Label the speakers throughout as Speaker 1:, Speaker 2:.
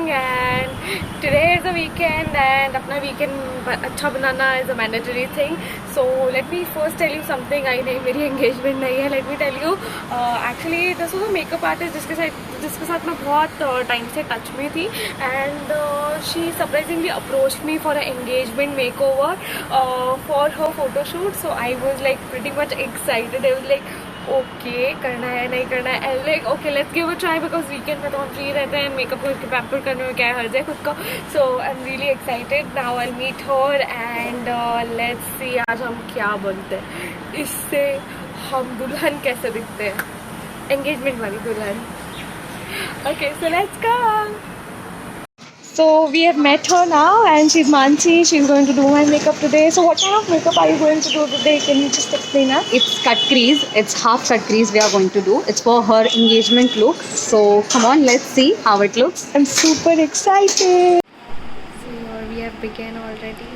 Speaker 1: morning and today is a weekend and अपना weekend अच्छा बनाना is a mandatory thing. So let me first tell you something. आई नहीं मेरी engagement नहीं है. Let me tell you. Actually this was a makeup artist जिसके साथ मैं बहुत टाइम से टच में थी and she surprisingly approached me for an engagement makeover for her photo shoot. So I was like pretty much excited. I was like okay करना है नहीं करना है like okay let's give a try because weekend में तो हम free रहते हैं मेकअप करके पैम्पर करने में क्या हर्ज है खुद का so I am really excited now I meet her and let's see आज हम क्या बनते हैं इससे हम दुल्हन कैसे दिखते हैं एंगेजमेंट वाली दुल्हन okay so let's go So we have met her now and she's Mansi. She's going to do my makeup today. So what kind of makeup are you going to do today? Can you just explain us?
Speaker 2: It's cut crease. It's half cut crease we are going to do. It's for her engagement look. So come on, let's see how it looks.
Speaker 1: I'm super excited. So we have begun already.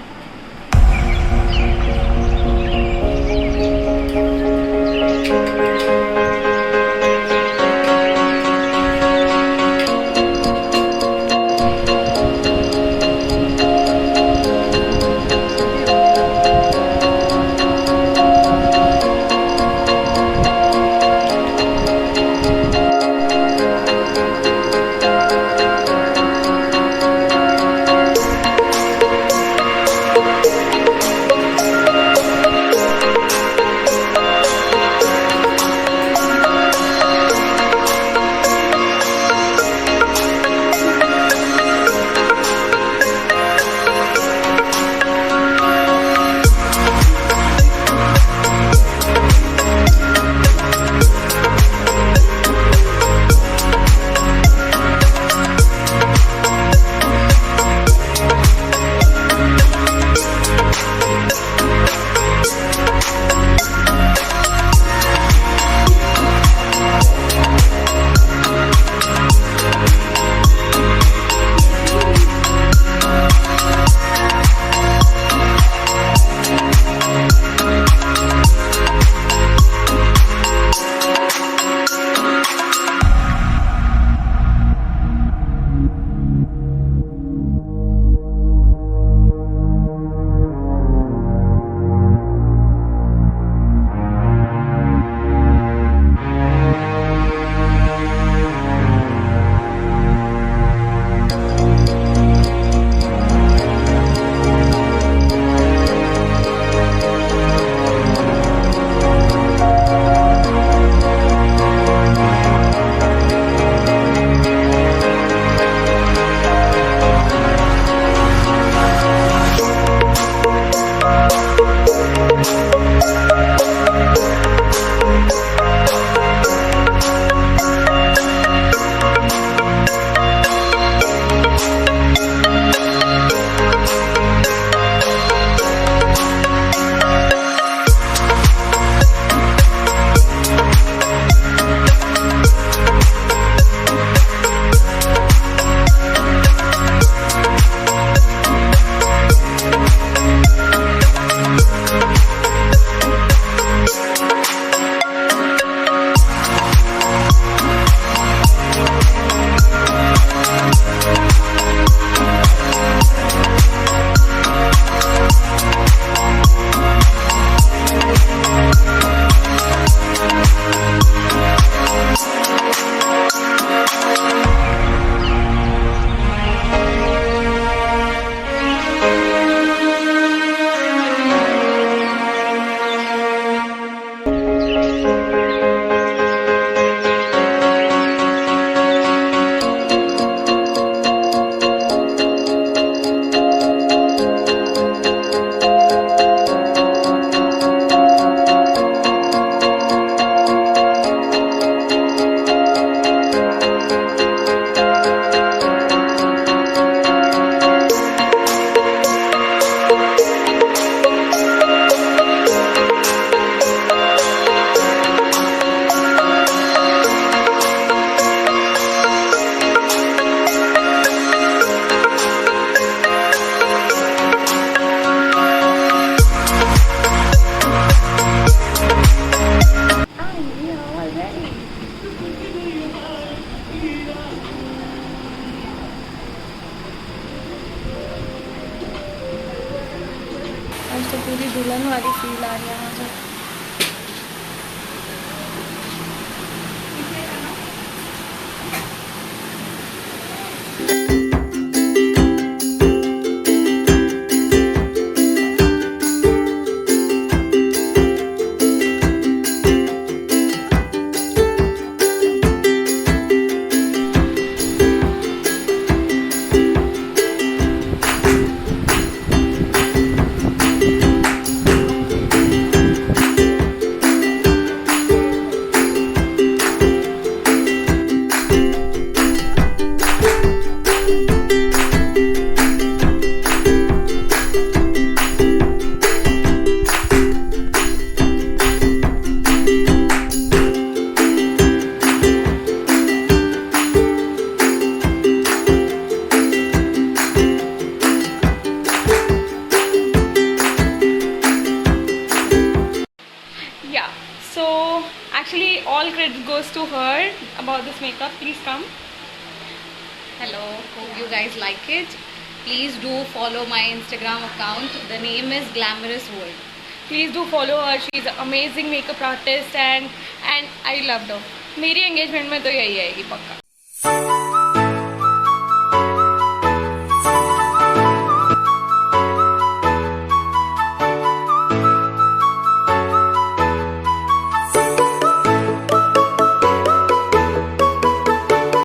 Speaker 1: पूरी दुल्हन वाली feel आ रही है मुझे। Yeah, so actually all credit goes to her about this makeup. Please come.
Speaker 2: Hello, hope you guys like it. Please do follow my Instagram account. The name is Glamorous World.
Speaker 1: Please do follow her. She's an amazing makeup artist and I loved her. मेरी engagement में तो यही आएगी पक्का.